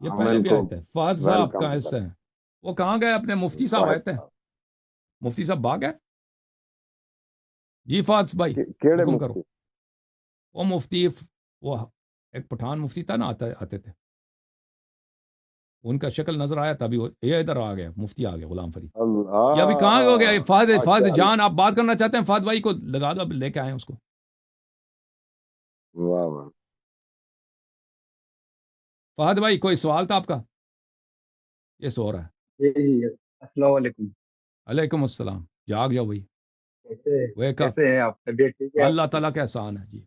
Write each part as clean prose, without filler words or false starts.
یہ ہم پہلے ان بھی کو آئے تھے. فہد صاحب ویلکم کہاں سے کرتے ہیں؟ وہ کہاں گئے؟ اپنے مفتی صاحب آئے تھے. مفتی صاحب بھاگ گئے. جی فہد بھائی کیڑے حکم کرو. مفتی؟ وہ مفتی وہ ایک پٹھان مفتی تھا نا، آتے تھے. ان کا شکل نظر آیا تھا. ابھی یہ ادھر آ گیا، مفتی آ گیا غلام فرید. یہ ابھی کہاں ہو گیا؟ فہد جان آپ بات کرنا چاہتے ہیں؟ فہد بھائی کو لگا دو، اب لے کے آئے اس کو. واہ واہ. فہد بھائی کوئی سوال تھا آپ کا؟ یہ سو رہا ہے. جی السلام علیکم. علیکم السلام. جاگ جاؤ بھائی، ویک اپ. کیسے ہیں آپ؟ طبیعت ٹھیک ہے آپ اللہ کی؟ تعالیٰ کا احسان ہے جی.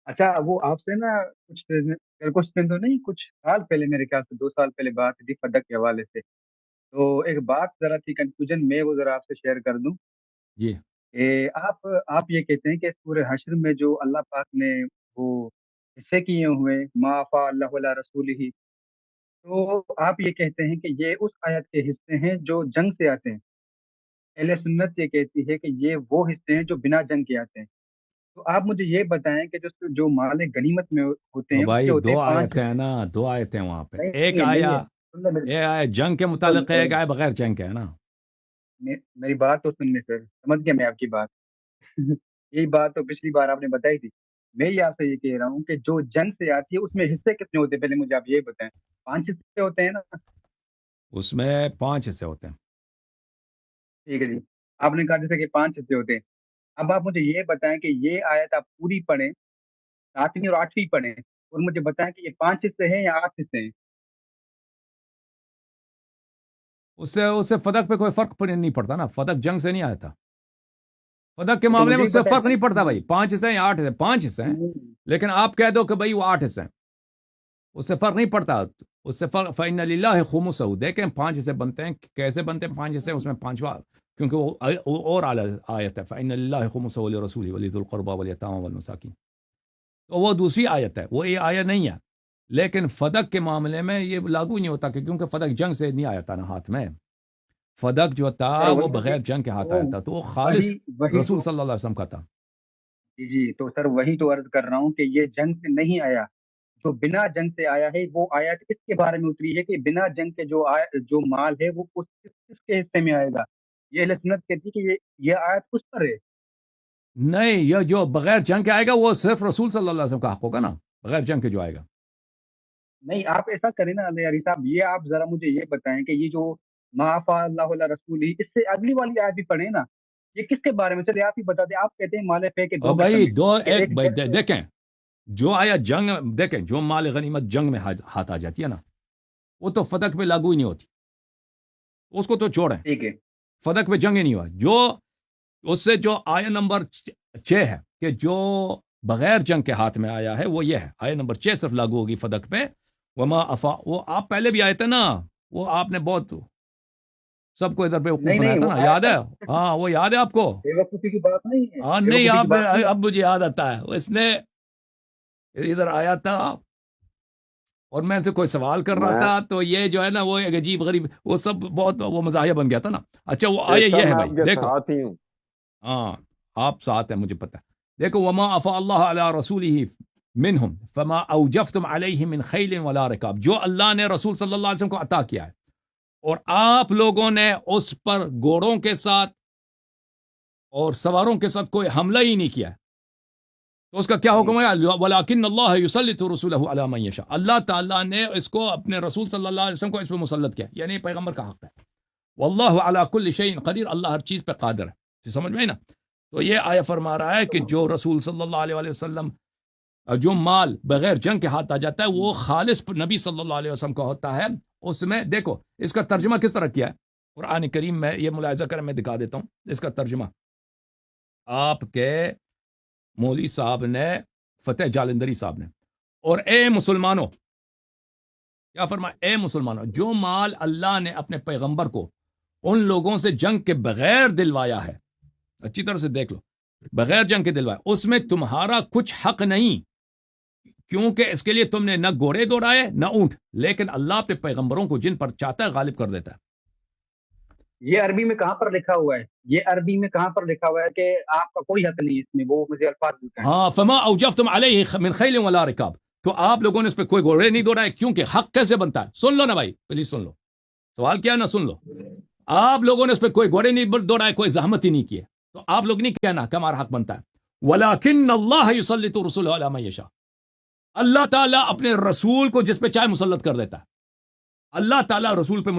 اچھا وہ آپ سے نا کچھ دن تو نہیں، کچھ سال پہلے، میرے خیال سے 2 سال پہلے بات تھی فدق کے حوالے سے. تو ایک بات ذرا تھی کنفیوژن میں، وہ ذرا آپ سے شیئر کر دوں. جی کہ آپ یہ کہتے ہیں کہ سورہ حشر میں جو اللہ پاک نے وہ حصے کیے ہوئے ما فا اللہ علی رسول ہی، تو آپ یہ کہتے ہیں کہ یہ اس آیت کے حصے ہیں جو جنگ سے آتے ہیں. اہل سنت یہ کہتی ہے کہ یہ وہ حصے ہیں جو بنا جنگ کے آتے ہیں. تو آپ مجھے یہ بتائیں کہ جو مال غنیمت میں ہوتے تو ہیں اس کے بھائی ہوتے دو ہیں 5 آیتیں ہیں حصے. نا، دو آیتیں وہاں پہ. نہیں ایک ہے نہیں آیا، ہے. سن لیں ایک آیا جنگ کے متعلق ہے، ایک آیا بغیر جنگ کے ہے نا. میری بات تو سن لیں سر، سمجھ گیا میں آپ کی بات. یہی بات تو پچھلی بار آپ نے بتائی تھی. میں یہ آپ سے یہ کہہ رہا ہوں کہ جو جنگ سے آتی ہے اس میں حصے کتنے ہوتے ہیں، پہلے مجھے آپ یہ بتائیں. 5 حصے ہوتے ہیں نا؟ اس میں 5 حصے ہوتے ہیں. ٹھیک ہے جی. آپ نے کہا جیسے کہ 5 حصے ہوتے ہیں. اب آپ مجھے یہ بتائیں کہ یہ آیت آپ پوری پڑھیں، 7ویں اور 8ویں پڑھیں، اور مجھے بتائیں کہ یہ 5 حصے ہیں یا 8 حصے ہیں. اس سے فدق پہ کوئی فرق نہیں پڑتا نا. فدق جنگ سے نہیں آیا تھا. فدق کے تو معاملے میں مجھے اس سے بتائیں فرق نہیں پڑتا بھائی. 5 حصے ہیں یا 8 حصے، 5 حصے ہیں. لیکن آپ کہہ دو کہ بھائی وہ 8 حصے ہیں، اس سے فرق نہیں پڑتا. اس سے فرق فَإِنَّ لِلَّهِ خُمُسَهُ. دیکھیں 5 حصے بنتے ہیں، کیسے بنتے ہیں 5 حصے؟ اس میں 5واں، کیونکہ وہ اور اعلیٰ آیت ہے. فَإِنَّ لِلَّهِ خُمُسَهُ وَلِرَسُولِهِ وَلِذِي الْقُرْبَى وَالْيَتَامَى وَالْمَسَاكِينِ. تو وہ دوسری آیت ہے، وہ یہ آیت نہیں ہے. لیکن فدق کے معاملے میں یہ لاگو نہیں ہوتا، کیونکہ فدق جنگ سے نہیں آیا تھا نا ہاتھ میں. فدق جو تھا سر وہ وہی بغیر جنگ کے ہاتھ آیا تھا، تو وہ خالص وہی رسول تو صلی اللہ علیہ وسلم کا تھا. جی تو سر وہی تو عرض کر رہا ہوں کہ یہ جنگ سے نہیں آیا. جو بنا جنگ سے آیا ہے وہ آیت اس کے بارے میں اتری ہے کہ بنا جنگ کے جو مال ہے وہ کس کے حصے میں آئے گا. یہ اہل سنت کہتی کہ یہ آیت اس پر ہے. نہیں، یہ جو بغیر جنگ کے آئے گا وہ صرف رسول صلی اللہ علیہ وسلم کا حق ہوگا نا، بغیر جنگ کے جو آئے گا. نہیں آپ ایسا کریں نا علی صاحب، یہ آپ ذرا مجھے یہ بتائیں کہ یہ جو معافا اللہ علیہ رسول ہی، اس سے اگلی والی آیت بھی پڑھیں نا. یہ کس کے بارے میں؟ چلے آپ ہی بتا دیں. آپ کہتے ہیں مال پے کے اور 2 بھائی قسم ہیں، دو کہ ایک ایک بھائی جنگ سے. دیکھیں، جو آیا جنگ، دیکھیں جو مال غنیمت جنگ میں ہاتھ آ جاتی ہے نا، وہ تو فتح پہ لاگو ہی نہیں ہوتی. اس کو تو چھوڑیں، ٹھیک ہے. فتح پہ جنگ ہی نہیں ہوا. جو اس سے جو آیا نمبر 6 ہے کہ جو بغیر جنگ کے ہاتھ میں آیا ہے وہ یہ ہے. آیا نمبر 6 صرف لاگو ہوگی فتح پہ. وما افا، وہ آپ پہلے بھی آئے تھے نا، وہ آپ نے بہت سب کو ادھر پہ وقوف نہیں بنایا تھا وہ نا، آیت یاد ہے؟ ہاں وہ یاد ہے آپ کو؟ بے وقوفی کی بات نہیں ہے. ہاں بے نہیں، وقوفی کی آپ بات نہیں ہے. اب مجھے یاد آتا ہے. اس نے ادھر آیا تھا اور میں ان سے کوئی سوال کر رہا تھا، تو یہ جو ہے نا وہ ایک عجیب غریب، وہ سب بہت وہ مزاحیہ بن گیا تھا نا. اچھا وہ آیا یہ ہے بھائی، دیکھو. ساتھی ہوں. ہاں آپ ساتھ ہیں، مجھے پتہ ہے. دیکھو وما افا اللہ علی رسولہ منہم فما اوجفتم علیہ من خیل ولا رکاب. جو اللہ نے رسول صلی اللہ علیہ وسلم کو عطا کیا ہے اور آپ لوگوں نے اس پر گھوڑوں کے ساتھ اور سواروں کے ساتھ کوئی حملہ ہی نہیں کیا ہے، تو اس کا کیا حکم ہے؟ وَلَٰكِنَّ اللَّهَ يُسَلِّطُ رُسُولَهُ عَلَىٰ مَن يَشَاءُ. اللہ تعالیٰ نے اس کو اپنے رسول صلی اللہ علیہ وسلم کو اس پہ مسلط کیا، یعنی پیغمبر کا حق ہے. واللہ علی کل شیء قدیر. اللہ ہر چیز پہ قادر ہے. سمجھ میں نا؟ تو یہ آیا فرما رہا ہے کہ جو رسول صلی اللہ علیہ وسلم جو مال بغیر جنگ کے ہاتھ آ جاتا ہے وہ خالص نبی صلی اللہ علیہ وسلم کا ہوتا ہے. اس میں دیکھو اس کا ترجمہ کس طرح کیا ہے قرآن کریم میں، یہ ملاحظہ کریں، میں دکھا دیتا ہوں اس کا ترجمہ. آپ کے مولوی صاحب نے، فتح جالندری صاحب نے، اور اے مسلمانوں، کیا فرمایا؟ اے مسلمانوں، جو مال اللہ نے اپنے پیغمبر کو ان لوگوں سے جنگ کے بغیر دلوایا ہے، اچھی طرح سے دیکھ لو، بغیر جنگ کے دلوایا، اس میں تمہارا کچھ حق نہیں، کیونکہ اس کے لیے تم نے نہ گھوڑے دوڑائے نہ اونٹ، لیکن اللہ اپنے پیغمبروں کو جن پر چاہتا ہے غالب کر دیتا ہے. یہ عربی میں کہاں پر لکھا ہوا ہے؟ یہ عربی میں کہاں پر لکھا ہوا ہے کہ آپ کا کوئی حق نہیں اس میں؟ وہ مجھے الفاظ بتائیں. ہاں فما اوجفتم علیہ من خیل ولا رکاب. تو آپ لوگوں نے اس پہ کوئی گوڑے نہیں دوڑائے، کیونکہ حق کیسے بنتا ہے؟ سن لو نا بھائی، پلیز سن لو، سوال کیا ہے نا، سن لو. آپ لوگوں نے اس پہ کوئی گوڑے نہیں دوڑائے، کوئی زحمت ہی نہیں کی ہے، تو آپ لوگ نہیں کہنا کہ ہمارا حق بنتا ہے. وَلَكِنَّ اللَّهَ يُسَلِّطُ رُسُلَهُ عَلَىٰ مَن يَشَاءُ. اللہ تعالیٰ اپنے رسول کو جس پہ چاہے مسلط کر دیتا ہے. اللہ تعالیٰ رسول پہ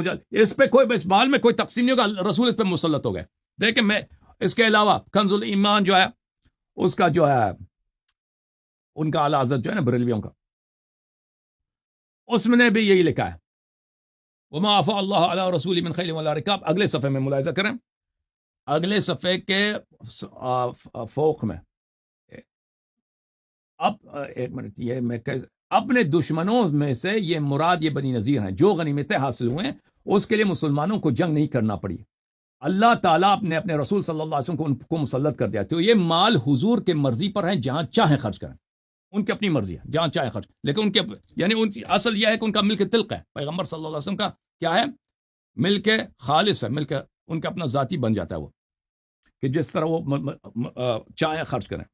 اس پہ کوئی اس مال میں کوئی تقسیم نہیں ہوگا، رسول اس پہ مسلط ہو گئے. دیکھیں میں اس کے علاوہ کنز الایمان جو ہے اس کا جو ہے ان کا اعلیٰ حضرت جو ہے نا بریلویوں کا، اس میں نے بھی یہی لکھا ہے وما افاء اللہ علی رسول من خیل ولا رکاب. اگلے صفحے میں ملاحظہ کریں، اگلے صفحے کے فوق میں اب ایک منٹ، یہ میں اپنے دشمنوں میں سے یہ مراد یہ بنی نذیر ہیں، جو غنیمتیں حاصل ہوئے ہیں اس کے لیے مسلمانوں کو جنگ نہیں کرنا پڑی. اللہ تعالیٰ اپنے رسول صلی اللہ علیہ وسلم کو ان کو مسلط کر دیا. تو یہ مال حضور کے مرضی پر ہیں، جہاں چاہیں خرچ کریں، ان کی اپنی مرضی ہے، جہاں چاہیں خرچ، لیکن ان کے یعنی ان کی اصل یہ ہے کہ ان کا ملک تلق ہے. پیغمبر صلی اللہ علیہ وسلم کا کیا ہے؟ ملک خالص ہے، ملک ان کا اپنا ذاتی بن جاتا ہے، وہ کہ جس طرح وہ چاہیں خرچ کریں.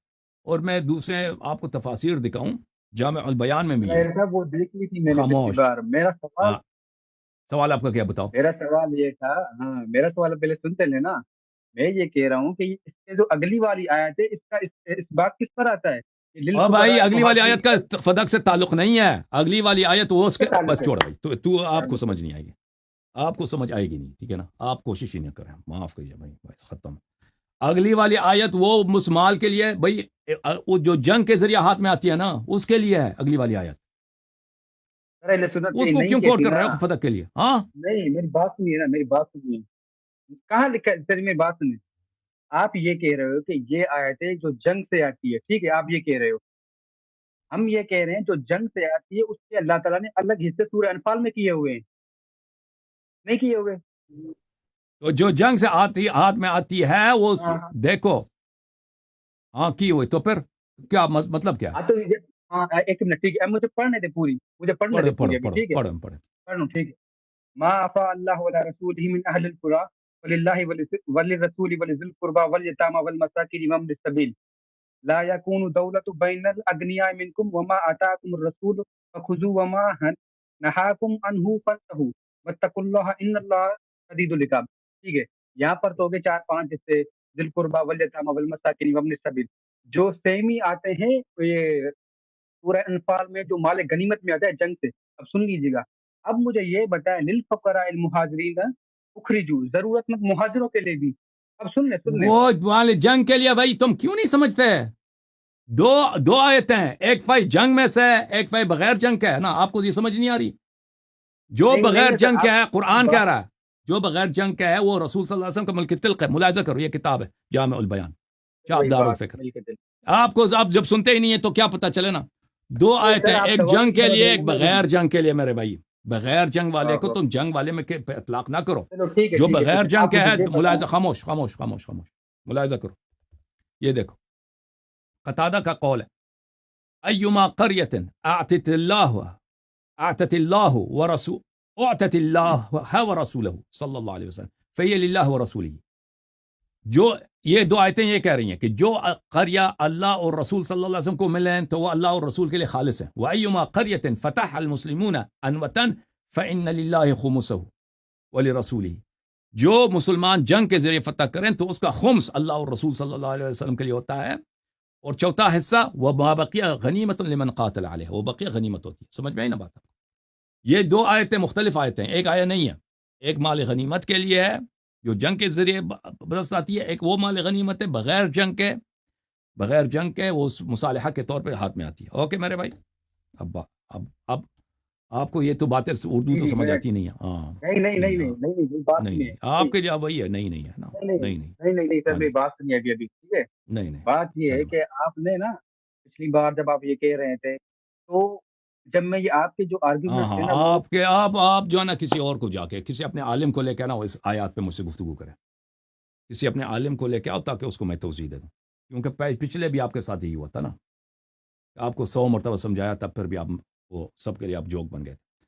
اور میں دوسرے آپ کو تفاسیر دکھاؤں، جامع البیان میں بھی ہے. صاحب وہ دیکھ لی تھی میں نے خاموش. پچھلی بار. میرا سوال ہاں، سوال آپ کا کیا بتاؤ؟ میرا سوال یہ تھا، ہاں میرا سوال پہلے سنتے لینا. میں یہ کہہ رہا ہوں کہ اس سے جو اگلی والی آیت ہے، اس کا اس بات کس پر آتا ہے؟ اور بھائی اگلی والی آیت کا فدق سے تعلق نہیں ہے. اگلی والی آیت وہ اس کے بس چھوڑ بھائی، تو آپ کو سمجھ نہیں آئے گی، آپ کو سمجھ آئے گی نہیں، ٹھیک ہے نا؟ آپ کوشش ہی نہ کریں، معاف کریے بھائی، ختم. اگلی والی آیت وہ مسمال کے لیے بھائی، وہ جو جنگ کے ذریعے ہاتھ میں آتی ہے نا اس کے لیے ہے اگلی والی آیت. اس کو کیوں کوٹ کر رہے ہو فدق کے لیے؟ ہاں نہیں، میری بات سنیے نا، میری بات سنیے. کہاں لکھا ہے؟ میری بات سنیے. آپ یہ کہہ رہے ہو کہ یہ آیتیں جو جنگ سے آتی ہے، ٹھیک ہے، آپ یہ کہہ رہے ہو. ہم یہ کہہ رہے ہیں جو جنگ سے آتی ہے اس کے اللہ تعالیٰ نے الگ حصے سورہ انفال میں کیے ہوئے ہیں، نہیں کیے ہوئے؟ تو جو جنگ سے آتی ہاتھ میں آتی ہے وہ دیکھو، ہاں کی ہوئی، تو پھر کیا مطلب کیا؟ ایک منٹ، ٹھیک ہے، مجھے پڑھنے دے پوری، مجھے پڑھنے دے پوری ابھی، ٹھیک ہے، پڑھوں، ٹھیک ہے. ما افاء اللہ علی رسولہ من اہل القری وللہ وللرسول ولذی القربى والیتامى والمساکین وابن السبیل لا یکون دولة بین الاغنیاء منکم وما آتاکم الرسول فخذوه وما نہاکم عنہ فانتہوا واتقوا اللہ ان اللہ شدید العقاب. ٹھیک ہے، یہاں پر تو ہو گئے 4-5 حصے، ذی القربى والیتامى والمساکین وابن السبیل. جو سیمی آتے ہیں یہ سورہ انفال میں، جو مال غنیمت میں آتا ہے جنگ سے. اب سن لیجیے گا، اب مجھے یہ بتائیں للفقراء المہاجرین اخرجوا، ضرورت مند مہاجروں کے لیے بھی. اب سن لیں وہ والے جنگ کے لیے بھائی تم کیوں نہیں سمجھتے؟ دو آیتیں ہیں، ایک فائی جنگ میں سے ہے، ایک فائی بغیر جنگ کا ہے نا. آپ کو یہ سمجھ نہیں آ رہی؟ جو بغیر جنگ کا ہے قرآن کہہ رہا ہے، جو بغیر جنگ کا ہے وہ رسول صلی اللہ علیہ وسلم کا ملک تلق ہے. ملاحظہ کرو، یہ کتاب ہے جامع البیان، شاہ دار الفکر. آپ کو آپ جب سنتے ہی نہیں ہیں تو کیا پتہ چلے نا. دو آیتیں، ایک جنگ کے لیے، ایک بغیر جنگ کے لیے. میرے بھائی بغیر جنگ والے کو تم جنگ والے میں اطلاق نہ کرو. جو بغیر جنگ کے ہے ملاحظہ، خاموش خاموش خاموش خاموش، ملاحظہ کرو. یہ دیکھو قتادہ کا قول ہے، ایما قریۃ اعطت اللہ ورسولہ صلی اللہ علیہ وسلم فہی للہ ورسولہ. جو یہ دو آیتیں یہ کہہ رہی ہیں کہ جو قریہ اللہ اور رسول صلی اللہ علیہ وسلم کو ملے ہیں تو وہ اللہ اور رسول کے لیے خالص ہیں. وَأَيُّمَا قَرْيَةٍ فَتَحَ الْمُسْلِمُونَ عَنْوَةً فَإِنَّ لِلَّهِ خُمُسَهُ وَلِرَسُولِهِ. جو مسلمان جنگ کے ذریعے فتح کریں تو اس کا خمس اللہ اور رسول صلی اللہ علیہ وسلم کے لیے ہوتا ہے، اور چوتھا حصہ وَمَا بَقِيَ غَنِيمَةٌ لِمَنْ قَاتَلَ عَلَيْهِ، وہ بقیہ غنیمت ہوتی ہے. سمجھ میں آئی نا بات؟ یہ دو آیتیں مختلف آیتیں، ایک آیت نہیں ہے. ایک مال غنیمت کے لیے ہے جو جنگ کے ذریعے بدست آتی ہے، ایک وہ مال غنیمت ہے بغیر جنگ کے وہ مصالحہ کے طور پہ ہاتھ میں آتی ہے. اوکے میرے بھائی، اب آپ کو یہ تو باتیں اردو تو سمجھ آتی نہیں ہے. ہاں نہیں، آپ کے جواب وہی ہے، نہیں ہے نا، نہیں سر میری بات سنیے ابھی، ٹھیک ہے. نہیں بات یہ ہے کہ آپ نے نا پچھلی بار جب آپ یہ کہہ رہے تھے تو جب میں یہ آپ کے جو آرگیومنٹ تھے نا، آپ جو ہے نا کسی اور کو جا کے کسی اپنے عالم کو لے کے نا اس آیات پہ مجھ سے گفتگو کریں. کسی اپنے عالم کو لے کے آؤ تاکہ اس کو میں توضیح دے دوں، کیونکہ پچھلے بھی آپ کے ساتھ یہی ہوا تھا نا، آپ کو 100 مرتبہ سمجھایا تب پھر بھی آپ وہ سب کے لیے آپ جوک بن گئے.